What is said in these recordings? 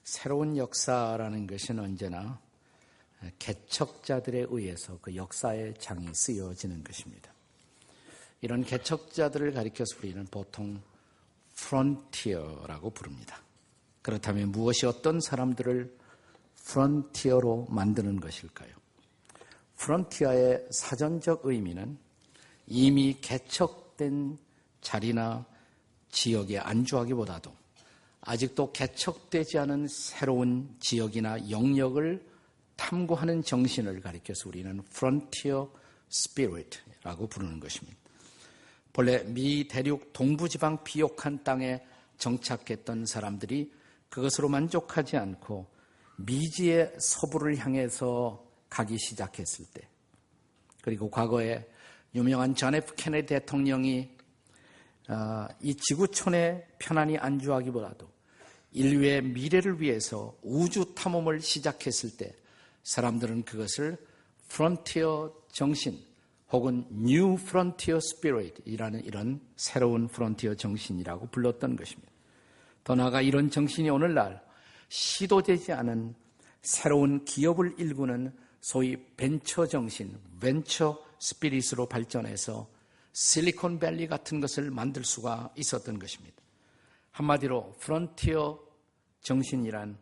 새로운 역사라는 것은 언제나 개척자들에 의해서 그 역사의 장이 쓰여지는 것입니다. 이런 개척자들을 가리켜서 우리는 보통 프론티어라고 부릅니다. 그렇다면 무엇이 어떤 사람들을 프론티어로 만드는 것일까요? 프론티어의 사전적 의미는 이미 개척된 자리나 지역에 안주하기보다도 아직도 개척되지 않은 새로운 지역이나 영역을 탐구하는 정신을 가리켜서 우리는 Frontier Spirit라고 부르는 것입니다. 본래 미 대륙 동부지방 비옥한 땅에 정착했던 사람들이 그것으로 만족하지 않고 미지의 서부를 향해서 가기 시작했을 때, 그리고 과거에 유명한 존 F 케네디 대통령이 이 지구촌에 편안히 안주하기보다도 인류의 미래를 위해서 우주 탐험을 시작했을 때 사람들은 그것을 프론티어 정신 혹은 New Frontier Spirit이라는 이런 새로운 프론티어 정신이라고 불렀던 것입니다. 더 나아가 이런 정신이 오늘날 시도되지 않은 새로운 기업을 일구는 소위 벤처 정신, 벤처 스피릿으로 발전해서 실리콘밸리 같은 것을 만들 수가 있었던 것입니다. 한마디로 프론티어 정신이란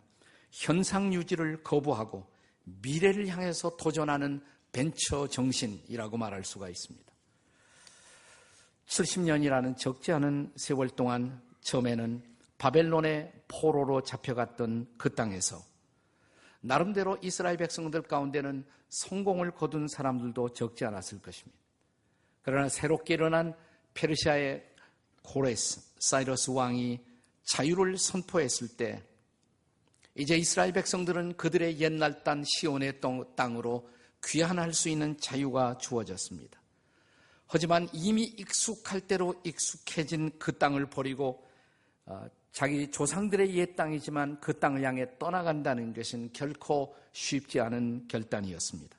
현상 유지를 거부하고 미래를 향해서 도전하는 벤처 정신이라고 말할 수가 있습니다. 70년이라는 적지 않은 세월 동안 처음에는 바벨론의 포로로 잡혀갔던 그 땅에서 나름대로 이스라엘 백성들 가운데는 성공을 거둔 사람들도 적지 않았을 것입니다. 그러나 새롭게 일어난 페르시아의 코레스, 사이러스 왕이 자유를 선포했을 때 이제 이스라엘 백성들은 그들의 옛날 땅 시온의 땅으로 귀환할 수 있는 자유가 주어졌습니다. 하지만 이미 익숙할 대로 익숙해진 그 땅을 버리고 자기 조상들의 옛 땅이지만 그 땅을 향해 떠나간다는 것은 결코 쉽지 않은 결단이었습니다.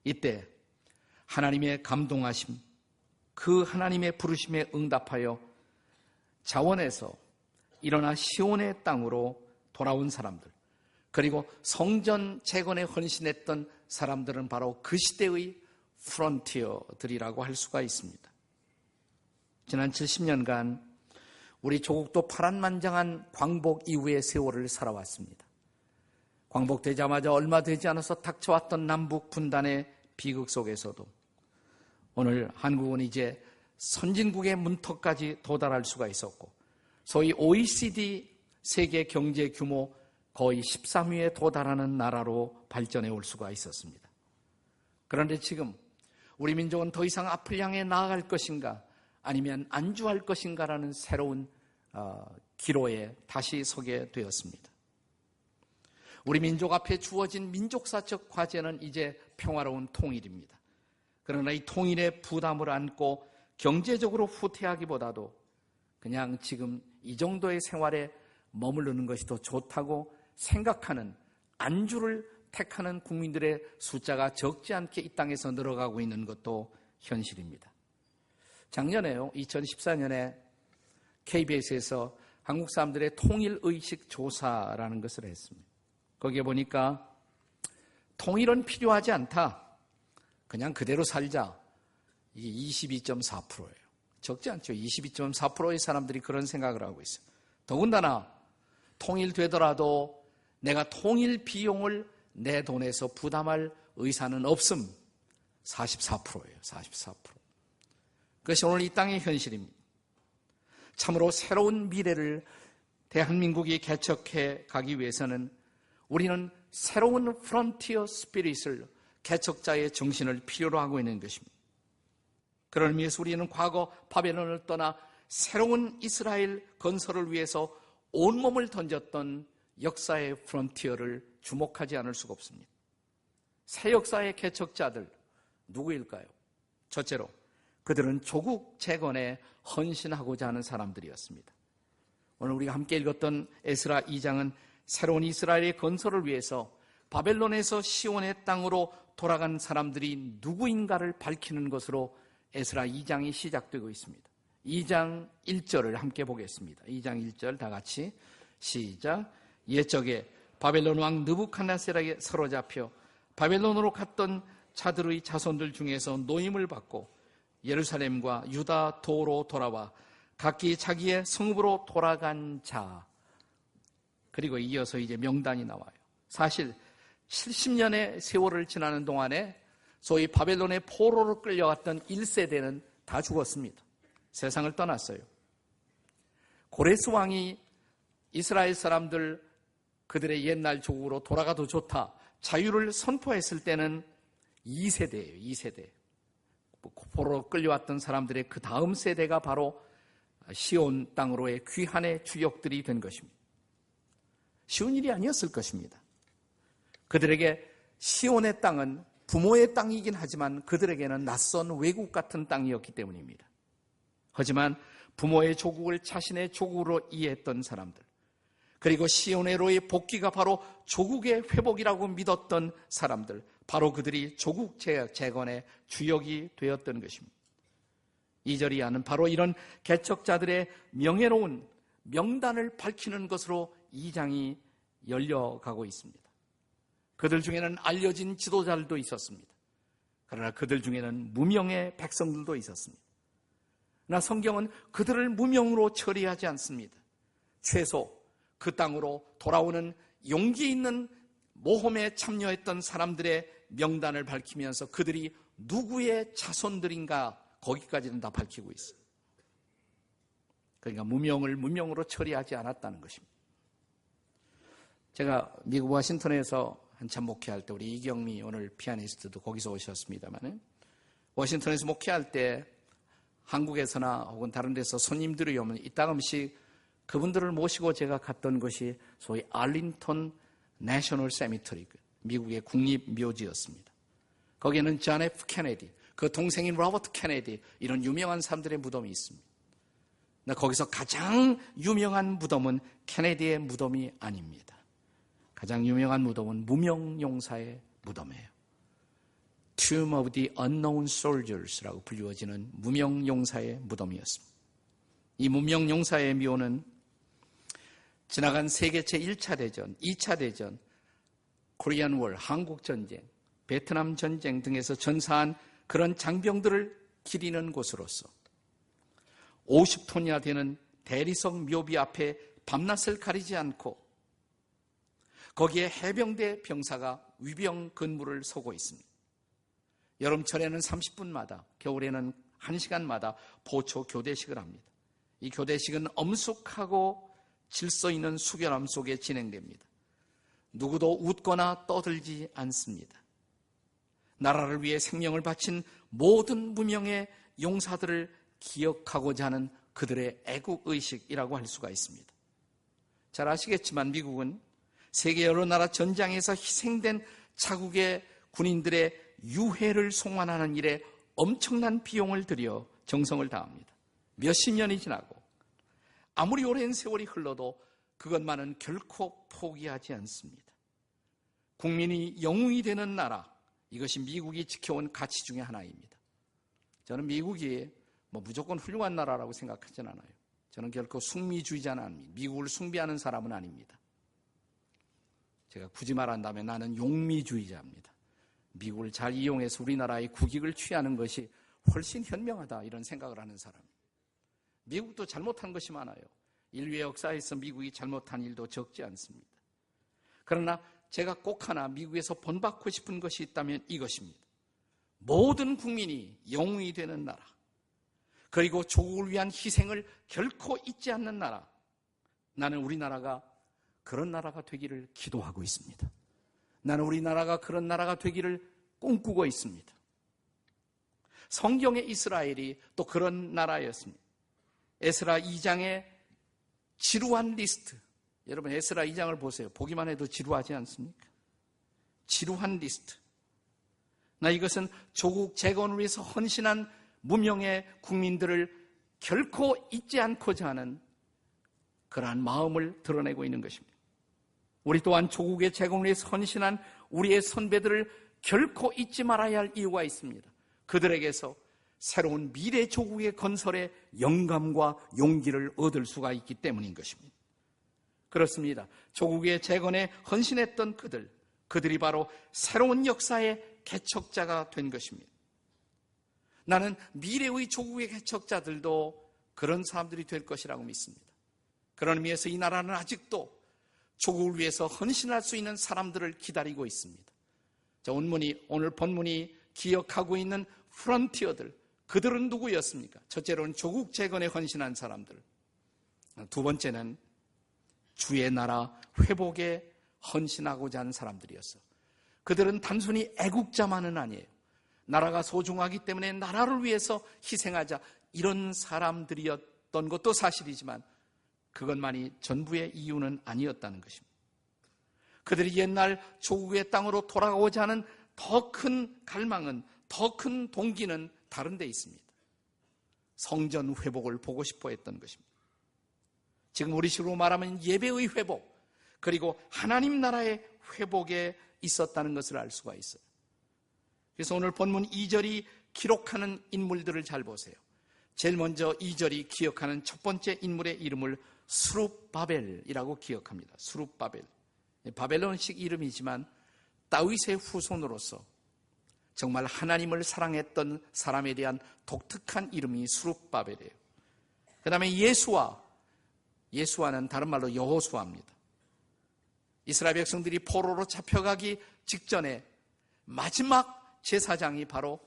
이때 하나님의 감동하심, 그 하나님의 부르심에 응답하여 자원에서 일어나 시온의 땅으로 돌아온 사람들, 그리고 성전 재건에 헌신했던 사람들은 바로 그 시대의 프론티어들이라고 할 수가 있습니다. 지난 70년간 우리 조국도 파란만장한 광복 이후의 세월을 살아왔습니다. 광복되자마자 얼마 되지 않아서 닥쳐왔던 남북 분단의 비극 속에서도 오늘 한국은 이제 선진국의 문턱까지 도달할 수가 있었고 소위 OECD 세계 경제 규모 거의 13위에 도달하는 나라로 발전해 올 수가 있었습니다. 그런데 지금 우리 민족은 더 이상 앞을 향해 나아갈 것인가 아니면 안주할 것인가라는 새로운 기로에 다시 서게 되었습니다. 우리 민족 앞에 주어진 민족사적 과제는 이제 평화로운 통일입니다. 그러나 이 통일의 부담을 안고 경제적으로 후퇴하기보다도 그냥 지금 이 정도의 생활에 머무르는 것이 더 좋다고 생각하는 안주를 택하는 국민들의 숫자가 적지 않게 이 땅에서 늘어가고 있는 것도 현실입니다. 작년에요, 2014년에 KBS에서 한국 사람들의 통일의식 조사라는 것을 했습니다. 거기에 보니까 통일은 필요하지 않다. 그냥 그대로 살자. 이게 22.4%예요. 적지 않죠. 22.4%의 사람들이 그런 생각을 하고 있어요. 더군다나 통일되더라도 내가 통일 비용을 내 돈에서 부담할 의사는 없음. 44%예요. 44%. 그것이 오늘 이 땅의 현실입니다. 참으로 새로운 미래를 대한민국이 개척해 가기 위해서는 우리는 새로운 프론티어 스피릿을 개척자의 정신을 필요로 하고 있는 것입니다. 그런 의미에서 우리는 과거 바벨론을 떠나 새로운 이스라엘 건설을 위해서 온몸을 던졌던 역사의 프론티어를 주목하지 않을 수가 없습니다. 새 역사의 개척자들 누구일까요? 첫째로 그들은 조국 재건에 헌신하고자 하는 사람들이었습니다. 오늘 우리가 함께 읽었던 에스라 2장은 새로운 이스라엘의 건설을 위해서 바벨론에서 시온의 땅으로 돌아간 사람들이 누구인가를 밝히는 것으로 에스라 2장이 시작되고 있습니다. 2장 1절을 함께 보겠습니다. 2장 1절 다 같이 시작. 옛적에 바벨론 왕 느부갓네살에게 사로잡혀 바벨론으로 갔던 자들의 자손들 중에서 노임을 받고 예루살렘과 유다 도로 돌아와 각기 자기의 성읍으로 돌아간 자, 그리고 이어서 이제 명단이 나와요. 사실 70년의 세월을 지나는 동안에 소위 바벨론의 포로로 끌려갔던 1세대는 다 죽었습니다. 세상을 떠났어요. 고레스 왕이 이스라엘 사람들 그들의 옛날 조국으로 돌아가도 좋다, 자유를 선포했을 때는 2세대예요. 2세대. 포로로 끌려왔던 사람들의 그 다음 세대가 바로 시온 땅으로의 귀환의 주역들이 된 것입니다. 쉬운 일이 아니었을 것입니다. 그들에게 시온의 땅은 부모의 땅이긴 하지만 그들에게는 낯선 외국 같은 땅이었기 때문입니다. 하지만 부모의 조국을 자신의 조국으로 이해했던 사람들, 그리고 시온으로의 복귀가 바로 조국의 회복이라고 믿었던 사람들, 바로 그들이 조국 재건의 주역이 되었던 것입니다. 2절 이하는 바로 이런 개척자들의 명예로운 명단을 밝히는 것으로 2장이 열려가고 있습니다. 그들 중에는 알려진 지도자들도 있었습니다. 그러나 그들 중에는 무명의 백성들도 있었습니다. 그러나 성경은 그들을 무명으로 처리하지 않습니다. 최소 그 땅으로 돌아오는 용기 있는 모험에 참여했던 사람들의 명단을 밝히면서 그들이 누구의 자손들인가 거기까지는 다 밝히고 있어요. 그러니까 무명을 무명으로 처리하지 않았다는 것입니다. 제가 미국 워싱턴에서 한참 목회할 때, 우리 이경미 오늘 피아니스트도 거기서 오셨습니다만, 워싱턴에서 목회할 때 한국에서나 혹은 다른 데서 손님들이 오면 이따금씩 그분들을 모시고 제가 갔던 곳이 소위 알링턴 내셔널 세미터리, 미국의 국립묘지였습니다. 거기에는 존 F. 케네디, 그 동생인 로버트 케네디, 이런 유명한 사람들의 무덤이 있습니다. 거기서 가장 유명한 무덤은 케네디의 무덤이 아닙니다. 가장 유명한 무덤은 무명용사의 무덤이에요. Tomb of the Unknown Soldiers라고 불리워지는 무명용사의 무덤이었습니다. 이 무명용사의 묘는 지나간 세계체 1차 대전, 2차 대전, 코리안 월, 한국전쟁, 베트남 전쟁 등에서 전사한 그런 장병들을 기리는 곳으로서 50톤이나 되는 대리석 묘비 앞에 밤낮을 가리지 않고 거기에 해병대 병사가 위병 근무를 서고 있습니다. 여름철에는 30분마다, 겨울에는 1시간마다 보초 교대식을 합니다. 이 교대식은 엄숙하고 질서 있는 수결함 속에 진행됩니다. 누구도 웃거나 떠들지 않습니다. 나라를 위해 생명을 바친 모든 무명의 용사들을 기억하고자 하는 그들의 애국의식이라고 할 수가 있습니다. 잘 아시겠지만 미국은 세계 여러 나라 전장에서 희생된 자국의 군인들의 유해를 송환하는 일에 엄청난 비용을 들여 정성을 다합니다. 몇십 년이 지나고 아무리 오랜 세월이 흘러도 그것만은 결코 포기하지 않습니다. 국민이 영웅이 되는 나라, 이것이 미국이 지켜온 가치 중에 하나입니다. 저는 미국이 무조건 훌륭한 나라라고 생각하진 않아요. 저는 결코 숭미주의자는 아닙니다. 미국을 숭배하는 사람은 아닙니다. 제가 굳이 말한다면 나는 용미주의자입니다. 미국을 잘 이용해서 우리나라의 국익을 취하는 것이 훨씬 현명하다, 이런 생각을 하는 사람입니다. 미국도 잘못한 것이 많아요. 인류의 역사에서 미국이 잘못한 일도 적지 않습니다. 그러나 제가 꼭 하나 미국에서 본받고 싶은 것이 있다면 이것입니다. 모든 국민이 영웅이 되는 나라, 그리고 조국을 위한 희생을 결코 잊지 않는 나라, 나는 우리나라가 그런 나라가 되기를 기도하고 있습니다. 나는 우리나라가 그런 나라가 되기를 꿈꾸고 있습니다. 성경의 이스라엘이 또 그런 나라였습니다. 에스라 2장의 지루한 리스트, 여러분 에스라 2장을 보세요. 보기만 해도 지루하지 않습니까? 지루한 리스트. 이것은 조국 재건을 위해서 헌신한 무명의 국민들을 결코 잊지 않고자 하는 그러한 마음을 드러내고 있는 것입니다. 우리 또한 조국의 재건을 위해서 헌신한 우리의 선배들을 결코 잊지 말아야 할 이유가 있습니다. 그들에게서 새로운 미래 조국의 건설에 영감과 용기를 얻을 수가 있기 때문인 것입니다. 그렇습니다. 조국의 재건에 헌신했던 그들이 바로 새로운 역사의 개척자가 된 것입니다. 나는 미래의 조국의 개척자들도 그런 사람들이 될 것이라고 믿습니다. 그런 의미에서 이 나라는 아직도 조국을 위해서 헌신할 수 있는 사람들을 기다리고 있습니다. 오늘 본문이 기억하고 있는 프론티어들, 그들은 누구였습니까? 첫째로는 조국 재건에 헌신한 사람들, 두 번째는 주의 나라 회복에 헌신하고자 하는 사람들이었어요. 그들은 단순히 애국자만은 아니에요. 나라가 소중하기 때문에 나라를 위해서 희생하자, 이런 사람들이었던 것도 사실이지만 그것만이 전부의 이유는 아니었다는 것입니다. 그들이 옛날 조국의 땅으로 돌아가고자 하는 더 큰 갈망은, 더 큰 동기는 다른 데 있습니다. 성전 회복을 보고 싶어 했던 것입니다. 지금 우리식으로 말하면 예배의 회복, 그리고 하나님 나라의 회복에 있었다는 것을 알 수가 있어요. 그래서 오늘 본문 2절이 기록하는 인물들을 잘 보세요. 제일 먼저 2절이 기억하는 첫 번째 인물의 이름을 스룹바벨이라고 기억합니다. 스룹바벨. 바벨론식 이름이지만 다윗의 후손으로서 정말 하나님을 사랑했던 사람에 대한 독특한 이름이 스룹바벨이에요. 그 다음에 예수와는 다른 말로 여호수아입니다. 이스라엘 백성들이 포로로 잡혀가기 직전에 마지막 제사장이 바로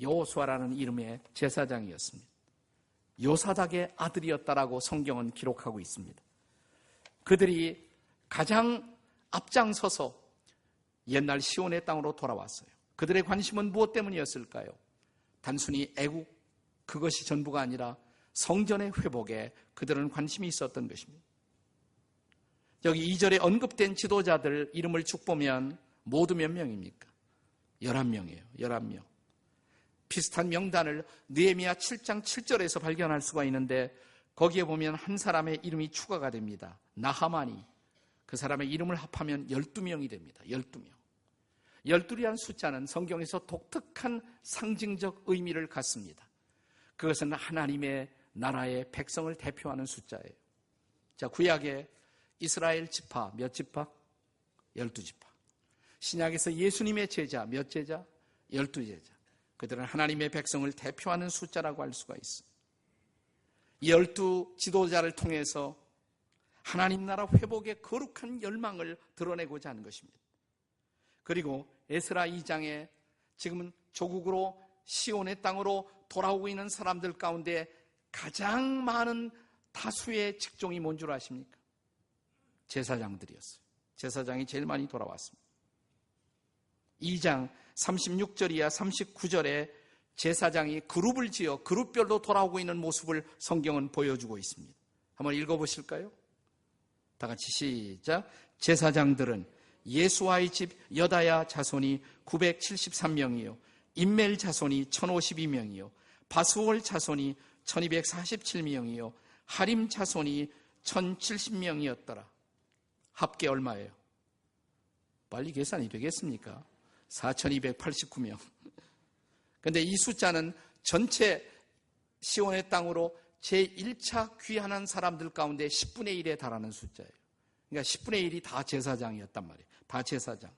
여호수아라는 이름의 제사장이었습니다. 요사닥의 아들이었다라고 성경은 기록하고 있습니다. 그들이 가장 앞장서서 옛날 시온의 땅으로 돌아왔어요. 그들의 관심은 무엇 때문이었을까요? 단순히 애국, 그것이 전부가 아니라 성전의 회복에 그들은 관심이 있었던 것입니다. 여기 2절에 언급된 지도자들 이름을 쭉 보면 모두 몇 명입니까? 11명이에요. 11명. 비슷한 명단을 느헤미야 7장 7절에서 발견할 수가 있는데 거기에 보면 한 사람의 이름이 추가가 됩니다. 나하만이. 그 사람의 이름을 합하면 12명이 됩니다. 12명. 12이라는 숫자는 성경에서 독특한 상징적 의미를 갖습니다. 그것은 하나님의 나라의 백성을 대표하는 숫자예요. 자, 구약의 이스라엘 지파 몇 지파? 12지파. 신약에서 예수님의 제자 몇 제자? 12제자. 그들은 하나님의 백성을 대표하는 숫자라고 할 수가 있어요. 12 지도자를 통해서 하나님 나라 회복의 거룩한 열망을 드러내고자 하는 것입니다. 그리고 에스라 2장에 지금은 조국으로 시온의 땅으로 돌아오고 있는 사람들 가운데 가장 많은 다수의 직종이 뭔 줄 아십니까? 제사장들이었어요. 제사장이 제일 많이 돌아왔습니다. 2장 36절이야 39절에 제사장이 그룹을 지어 그룹별로 돌아오고 있는 모습을 성경은 보여주고 있습니다. 한번 읽어보실까요? 다 같이 시작. 제사장들은 예수아의 집 여다야 자손이 973명이요 임멜 자손이 1052명이요 바수올 자손이 1247명이요 하림 자손이 1070명이었더라. 합계 얼마예요? 빨리 계산이 되겠습니까? 4289명. 그런데 이 숫자는 전체 시온의 땅으로 제1차 귀환한 사람들 가운데 10분의 1에 달하는 숫자예요. 그러니까 10분의 1이 다 제사장이었단 말이에요. 다 제사장.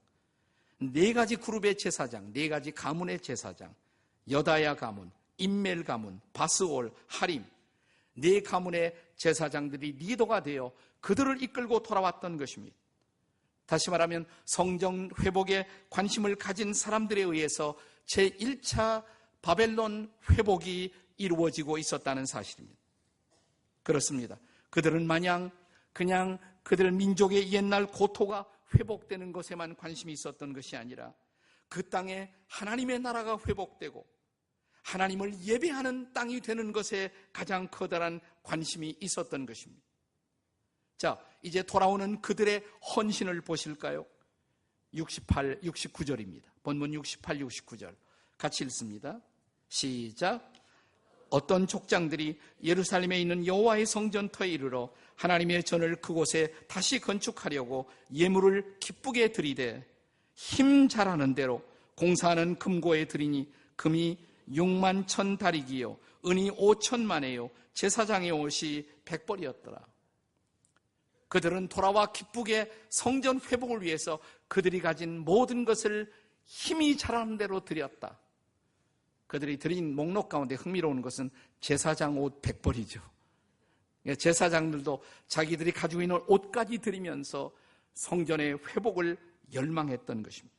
4가지 그룹의 제사장, 4가지 가문의 제사장, 여다야 가문, 임멜 가문, 바스올, 하림, 4가문의 제사장들이 리더가 되어 그들을 이끌고 돌아왔던 것입니다. 다시 말하면 성전 회복에 관심을 가진 사람들에 의해서 제1차 바벨론 회복이 이루어지고 있었다는 사실입니다. 그렇습니다. 그들은 마냥 그냥 그들 민족의 옛날 고토가 회복되는 것에만 관심이 있었던 것이 아니라 그 땅에 하나님의 나라가 회복되고 하나님을 예배하는 땅이 되는 것에 가장 커다란 관심이 있었던 것입니다. 자, 이제 돌아오는 그들의 헌신을 보실까요? 68, 69절입니다. 본문 68, 69절. 같이 읽습니다. 시작. 어떤 족장들이 예루살렘에 있는 여호와의 성전터에 이르러 하나님의 전을 그곳에 다시 건축하려고 예물을 기쁘게 드리되 힘 잘하는 대로 공사하는 금고에 드리니 금이 6만 1,000 다리기요 은이 5,000만에요 제사장의 옷이 100벌이었더라. 그들은 돌아와 기쁘게 성전 회복을 위해서 그들이 가진 모든 것을 힘이 자라는 대로 드렸다. 그들이 드린 목록 가운데 흥미로운 것은 제사장 옷 100벌이죠. 제사장들도 자기들이 가지고 있는 옷까지 드리면서 성전의 회복을 열망했던 것입니다.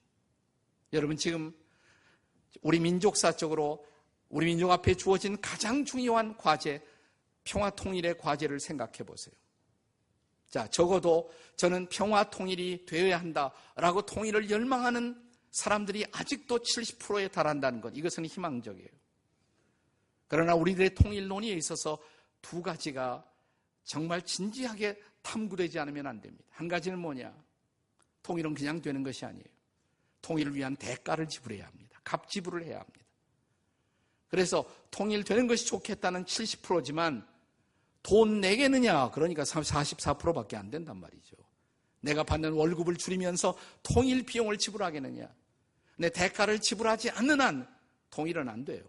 여러분, 지금 우리 민족사적으로 우리 민족 앞에 주어진 가장 중요한 과제, 평화 통일의 과제를 생각해 보세요. 자, 적어도 저는 평화 통일이 되어야 한다라고 통일을 열망하는 사람들이 아직도 70%에 달한다는 것, 이것은 희망적이에요. 그러나 우리들의 통일 논의에 있어서 두 가지가 정말 진지하게 탐구되지 않으면 안 됩니다. 한 가지는 뭐냐? 통일은 그냥 되는 것이 아니에요. 통일을 위한 대가를 지불해야 합니다. 값 지불을 해야 합니다. 그래서 통일되는 것이 좋겠다는 70%지만 돈 내겠느냐? 그러니까 44%밖에 안 된단 말이죠. 내가 받는 월급을 줄이면서 통일 비용을 지불하겠느냐? 내 대가를 지불하지 않는 한 통일은 안 돼요.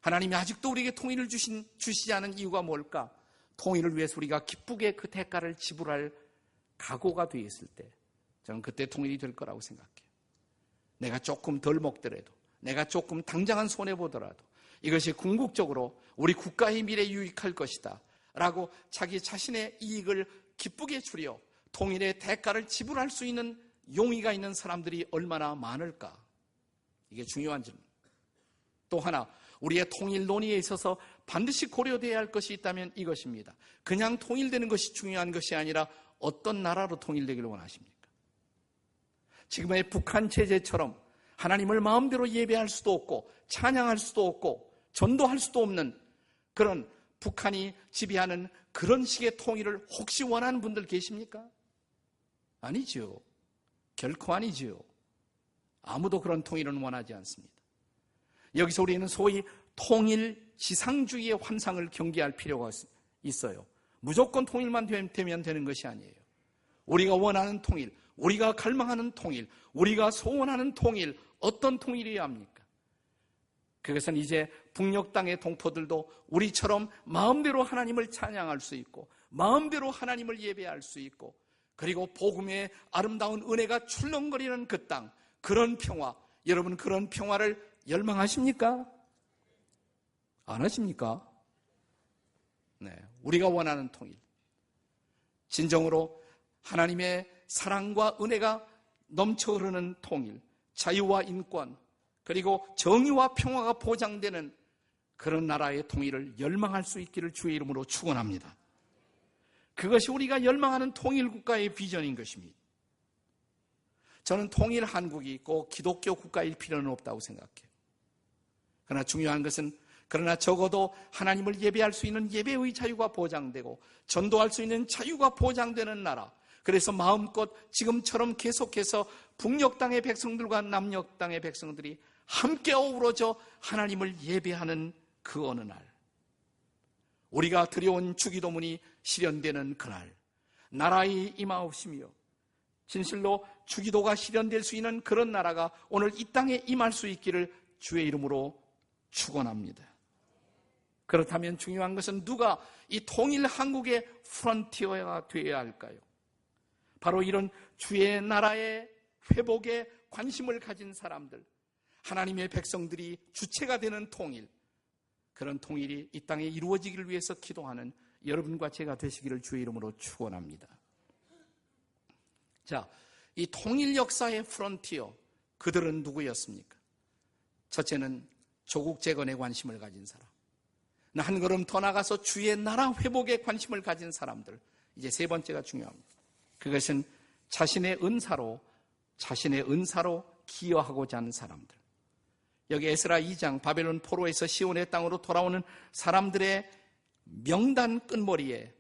하나님이 아직도 우리에게 통일을 주시지 않은 이유가 뭘까? 통일을 위해서 우리가 기쁘게 그 대가를 지불할 각오가 되어 있을 때 저는 그때 통일이 될 거라고 생각해요. 내가 조금 덜 먹더라도, 내가 조금 당장은 손해보더라도 이것이 궁극적으로 우리 국가의 미래에 유익할 것이다 라고 자기 자신의 이익을 기쁘게 줄여 통일의 대가를 지불할 수 있는 용의가 있는 사람들이 얼마나 많을까? 이게 중요한 질문. 또 하나, 우리의 통일 논의에 있어서 반드시 고려되어야 할 것이 있다면 이것입니다. 그냥 통일되는 것이 중요한 것이 아니라 어떤 나라로 통일되기를 원하십니까? 지금의 북한 체제처럼 하나님을 마음대로 예배할 수도 없고 찬양할 수도 없고 전도할 수도 없는 그런 북한이 지배하는 그런 식의 통일을 혹시 원하는 분들 계십니까? 아니죠. 결코 아니죠. 아무도 그런 통일은 원하지 않습니다. 여기서 우리는 소위 통일 지상주의의 환상을 경계할 필요가 있어요. 무조건 통일만 되면 되는 것이 아니에요. 우리가 원하는 통일, 우리가 갈망하는 통일, 우리가 소원하는 통일, 어떤 통일이어야 합니까? 그것은 이제 북녘 땅의 동포들도 우리처럼 마음대로 하나님을 찬양할 수 있고 마음대로 하나님을 예배할 수 있고 그리고 복음의 아름다운 은혜가 출렁거리는 그 땅, 그런 평화, 여러분 그런 평화를 열망하십니까? 안 하십니까? 네, 우리가 원하는 통일, 진정으로 하나님의 사랑과 은혜가 넘쳐 흐르는 통일, 자유와 인권, 그리고 정의와 평화가 보장되는 그런 나라의 통일을 열망할 수 있기를 주의 이름으로 축원합니다. 그것이 우리가 열망하는 통일 국가의 비전인 것입니다. 저는 통일 한국이 꼭 기독교 국가일 필요는 없다고 생각해요. 그러나 중요한 것은 그러나 적어도 하나님을 예배할 수 있는 예배의 자유가 보장되고 전도할 수 있는 자유가 보장되는 나라, 그래서 마음껏 지금처럼 계속해서 북녘 땅의 백성들과 남녘 땅의 백성들이 함께 어우러져 하나님을 예배하는 그 어느 날, 우리가 드려온 주기도문이 실현되는 그날, 나라의 임하옵시며 진실로 주기도가 실현될 수 있는 그런 나라가 오늘 이 땅에 임할 수 있기를 주의 이름으로 축원합니다. 그렇다면 중요한 것은 누가 이 통일 한국의 프론티어가 되어야 할까요? 바로 이런 주의 나라의 회복에 관심을 가진 사람들, 하나님의 백성들이 주체가 되는 통일, 그런 통일이 이 땅에 이루어지기를 위해서 기도하는 여러분과 제가 되시기를 주의 이름으로 축원합니다. 자, 이 통일 역사의 프론티어, 그들은 누구였습니까? 첫째는 조국 재건에 관심을 가진 사람, 한 걸음 더 나가서 주의 나라 회복에 관심을 가진 사람들, 이제 세 번째가 중요합니다. 그것은 자신의 은사로 기여하고자 하는 사람들. 여기 에스라 2장 바벨론 포로에서 시온의 땅으로 돌아오는 사람들의 명단 끝머리에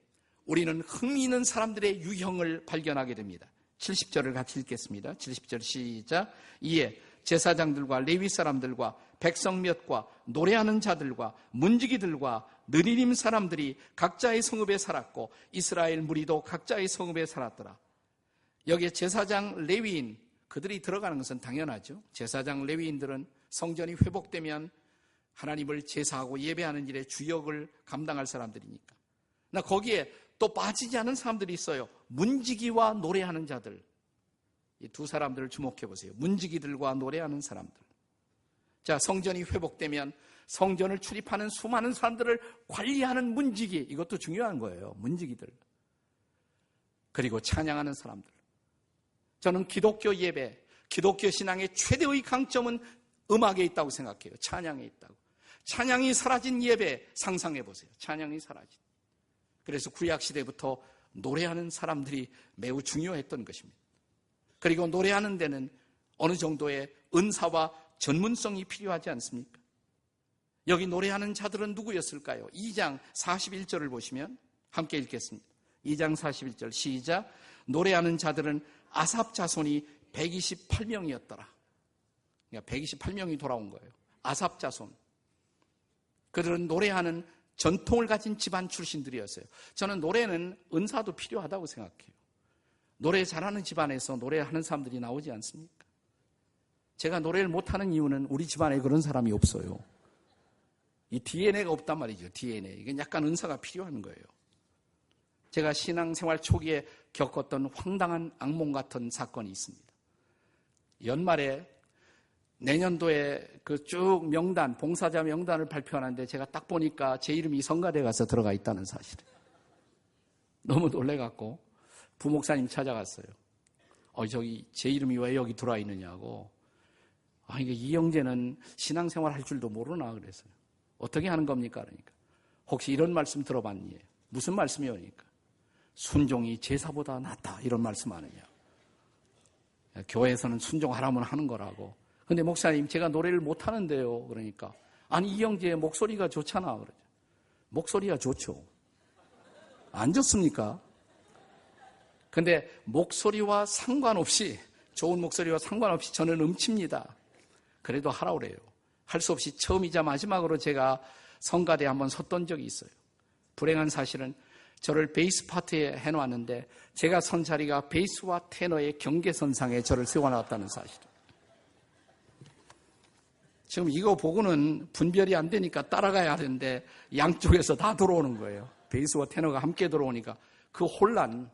우리는 흥미있는 사람들의 유형을 발견하게 됩니다. 70절을 같이 읽겠습니다. 70절 시작. 이에 제사장들과 레위 사람들과 백성 몇과 노래하는 자들과 문지기들과 느리님 사람들이 각자의 성읍에 살았고 이스라엘 무리도 각자의 성읍에 살았더라. 여기에 제사장 레위인, 그들이 들어가는 것은 당연하죠. 제사장 레위인들은 성전이 회복되면 하나님을 제사하고 예배하는 일에 주역을 감당할 사람들이니까. 거기에 또 빠지지 않은 사람들이 있어요. 문지기와 노래하는 자들. 이 두 사람들을 주목해 보세요. 문지기들과 노래하는 사람들. 자, 성전이 회복되면 성전을 출입하는 수많은 사람들을 관리하는 문지기, 이것도 중요한 거예요. 문지기들. 그리고 찬양하는 사람들. 저는 기독교 예배, 기독교 신앙의 최대의 강점은 음악에 있다고 생각해요. 찬양에 있다고. 찬양이 사라진 예배 상상해 보세요. 찬양이 사라진. 그래서 구약시대부터 노래하는 사람들이 매우 중요했던 것입니다. 그리고 노래하는 데는 어느 정도의 은사와 전문성이 필요하지 않습니까? 여기 노래하는 자들은 누구였을까요? 2장 41절을 보시면 함께 읽겠습니다. 2장 41절 시작. 노래하는 자들은 아삽 자손이 128명이었더라. 그러니까 128명이 돌아온 거예요. 아삽 자손. 그들은 노래하는 전통을 가진 집안 출신들이었어요. 저는 노래는 은사도 필요하다고 생각해요. 노래 잘하는 집안에서 노래하는 사람들이 나오지 않습니까? 제가 노래를 못하는 이유는 우리 집안에 그런 사람이 없어요. 이 DNA가 없단 말이죠. DNA. 이건 약간 은사가 필요한 거예요. 제가 신앙생활 초기에 겪었던 황당한 악몽 같은 사건이 있습니다. 연말에 내년도에 그 쭉 명단, 봉사자 명단을 발표하는데 제가 딱 보니까 제 이름이 성가대에 가서 들어가 있다는 사실을. 너무 놀래갖고 부목사님 찾아갔어요. 저기 제 이름이 왜 여기 들어와 있느냐고. 이게 이영재는 신앙생활 할 줄도 모르나 그래서요. 어떻게 하는 겁니까? 그러니까. 혹시 이런 말씀 들어봤니? 무슨 말씀이요? 그러니까. 순종이 제사보다 낫다. 이런 말씀 아니냐. 교회에서는 순종하라면 하는 거라고. 근데 목사님 제가 노래를 못하는데요. 그러니까. 아니 이영재의 목소리가 좋잖아. 그러죠. 목소리가 좋죠. 안 좋습니까? 근데 목소리와 상관없이 좋은 목소리와 상관없이 저는 음치입니다. 그래도 하라고 그래요. 할 수 없이 처음이자 마지막으로 제가 성가대에 한번 섰던 적이 있어요. 불행한 사실은 저를 베이스 파트에 해놓았는데 제가 선 자리가 베이스와 테너의 경계선상에 저를 세워놨다는 사실. 지금 이거 보고는 분별이 안 되니까 따라가야 하는데 양쪽에서 다 들어오는 거예요. 베이스와 테너가 함께 들어오니까 그 혼란.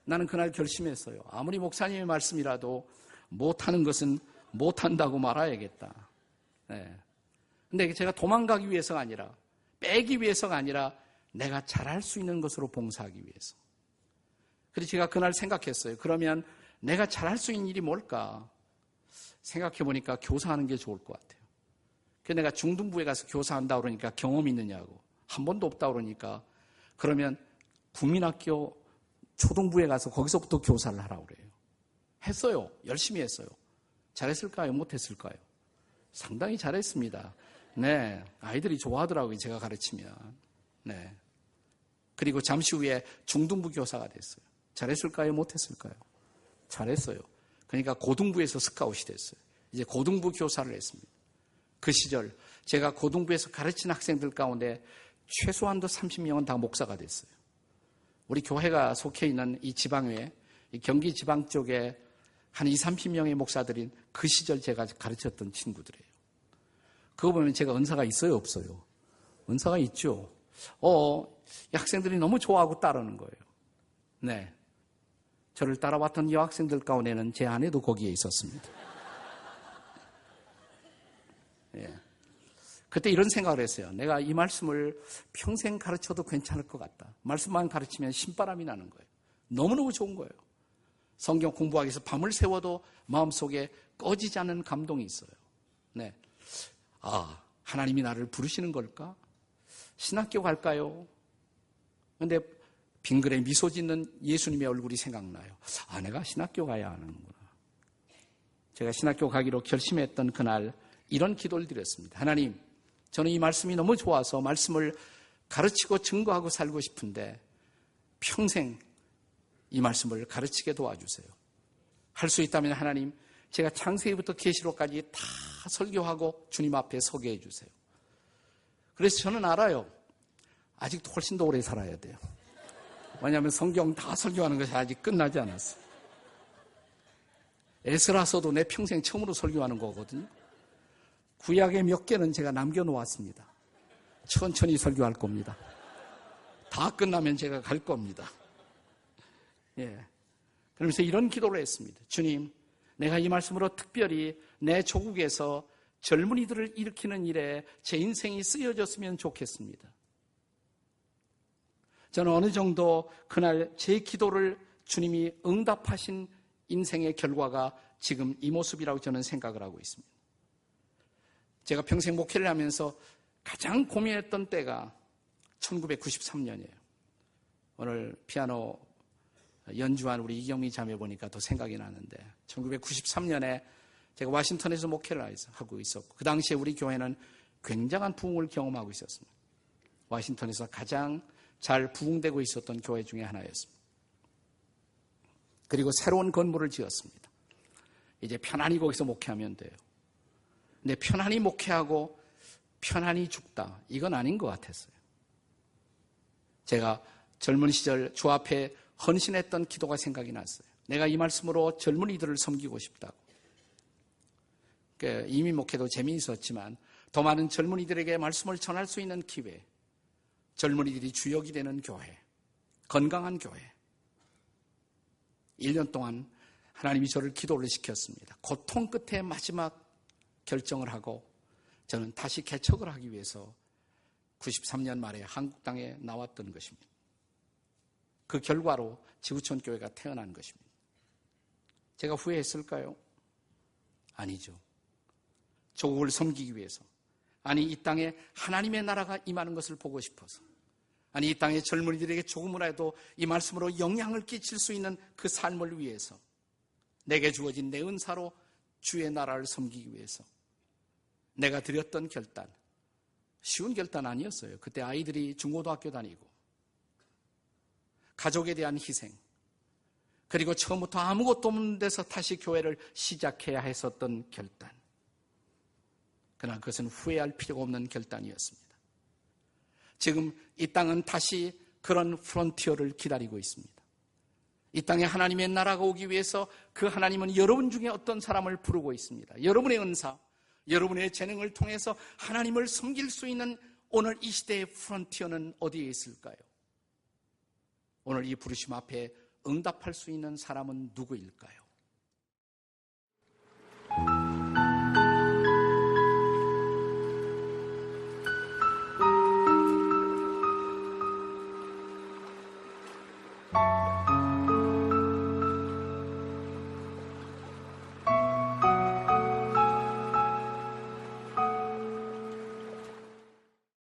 나는 그날 결심했어요. 아무리 목사님의 말씀이라도 못하는 것은 못한다고 말아야겠다. 네. 근데 제가 도망가기 위해서가 아니라 빼기 위해서가 아니라 내가 잘할 수 있는 것으로 봉사하기 위해서. 그래서 제가 그날 생각했어요. 그러면 내가 잘할 수 있는 일이 뭘까? 생각해보니까 교사하는 게 좋을 것 같아요. 그래서 내가 중등부에 가서 교사한다 그러니까 경험 있느냐고. 한 번도 없다 그러니까 그러면 국민학교 초등부에 가서 거기서부터 교사를 하라고 그래요. 했어요. 열심히 했어요. 잘했을까요? 못했을까요? 상당히 잘했습니다. 네. 아이들이 좋아하더라고요. 제가 가르치면. 네. 그리고 잠시 후에 중등부 교사가 됐어요. 잘했을까요? 못했을까요? 잘했어요. 그러니까 고등부에서 스카웃이 됐어요. 이제 고등부 교사를 했습니다. 그 시절 제가 고등부에서 가르친 학생들 가운데 최소한도 30명은 다 목사가 됐어요. 우리 교회가 속해 있는 이 지방에, 이 경기 지방 쪽에 한 20, 30명의 목사들인 그 시절 제가 가르쳤던 친구들이에요. 그거 보면 제가 은사가 있어요, 없어요? 은사가 있죠. 이 학생들이 너무 좋아하고 따르는 거예요. 네. 저를 따라왔던 여학생들 가운데는 제 아내도 거기에 있었습니다. 예. 그때 이런 생각을 했어요. 내가 이 말씀을 평생 가르쳐도 괜찮을 것 같다. 말씀만 가르치면 신바람이 나는 거예요. 너무너무 좋은 거예요. 성경 공부하기 위해서 밤을 새워도 마음속에 꺼지지 않는 감동이 있어요. 네. 하나님이 나를 부르시는 걸까? 신학교 갈까요? 근데 빙그레 미소 짓는 예수님의 얼굴이 생각나요. 내가 신학교 가야 하는구나. 제가 신학교 가기로 결심했던 그날 이런 기도를 드렸습니다. 하나님, 저는 이 말씀이 너무 좋아서 말씀을 가르치고 증거하고 살고 싶은데 평생 이 말씀을 가르치게 도와주세요. 할 수 있다면 하나님, 제가 창세기부터 계시록까지 다 설교하고 주님 앞에 서게 해주세요. 그래서 저는 알아요. 아직도 훨씬 더 오래 살아야 돼요. 왜냐하면 성경 다 설교하는 것이 아직 끝나지 않았어요. 에스라서도 내 평생 처음으로 설교하는 거거든요. 구약의 몇 개는 제가 남겨놓았습니다. 천천히 설교할 겁니다. 다 끝나면 제가 갈 겁니다. 예. 그러면서 이런 기도를 했습니다. 주님, 내가 이 말씀으로 특별히 내 조국에서 젊은이들을 일으키는 일에 제 인생이 쓰여졌으면 좋겠습니다. 저는 어느 정도 그날 제 기도를 주님이 응답하신 인생의 결과가 지금 이 모습이라고 저는 생각을 하고 있습니다. 제가 평생 목회를 하면서 가장 고민했던 때가 1993년이에요. 오늘 피아노 연주한 우리 이경미 자매 보니까 더 생각이 나는데 1993년에 제가 워싱턴에서 목회를 하고 있었고 그 당시에 우리 교회는 굉장한 부흥을 경험하고 있었습니다. 워싱턴에서 가장 잘 부흥되고 있었던 교회 중에 하나였습니다. 그리고 새로운 건물을 지었습니다. 이제 편안히 거기서 목회하면 돼요. 근데 편안히 목회하고 편안히 죽다, 이건 아닌 것 같았어요. 제가 젊은 시절 주 앞에 헌신했던 기도가 생각이 났어요. 내가 이 말씀으로 젊은이들을 섬기고 싶다고. 이미 목회도 재미있었지만 더 많은 젊은이들에게 말씀을 전할 수 있는 기회, 젊은이들이 주역이 되는 교회, 건강한 교회. 1년 동안 하나님이 저를 기도를 시켰습니다. 고통 끝에 마지막 결정을 하고 저는 다시 개척을 하기 위해서 93년 말에 한국 땅에 나왔던 것입니다. 그 결과로 지구촌 교회가 태어난 것입니다. 제가 후회했을까요? 아니죠. 조국을 섬기기 위해서, 아니 이 땅에 하나님의 나라가 임하는 것을 보고 싶어서, 아니 이 땅의 젊은이들에게 조금이라도 이 말씀으로 영향을 끼칠 수 있는 그 삶을 위해서, 내게 주어진 내 은사로 주의 나라를 섬기기 위해서 내가 드렸던 결단, 쉬운 결단 아니었어요. 그때 아이들이 중고등학교 다니고 가족에 대한 희생, 그리고 처음부터 아무것도 없는 데서 다시 교회를 시작해야 했었던 결단. 그러나 그것은 후회할 필요가 없는 결단이었습니다. 지금 이 땅은 다시 그런 프론티어를 기다리고 있습니다. 이 땅에 하나님의 나라가 오기 위해서 그 하나님은 여러분 중에 어떤 사람을 부르고 있습니다. 여러분의 은사, 여러분의 재능을 통해서 하나님을 섬길 수 있는 오늘 이 시대의 프론티어는 어디에 있을까요? 오늘 이 부르심 앞에 응답할 수 있는 사람은 누구일까요?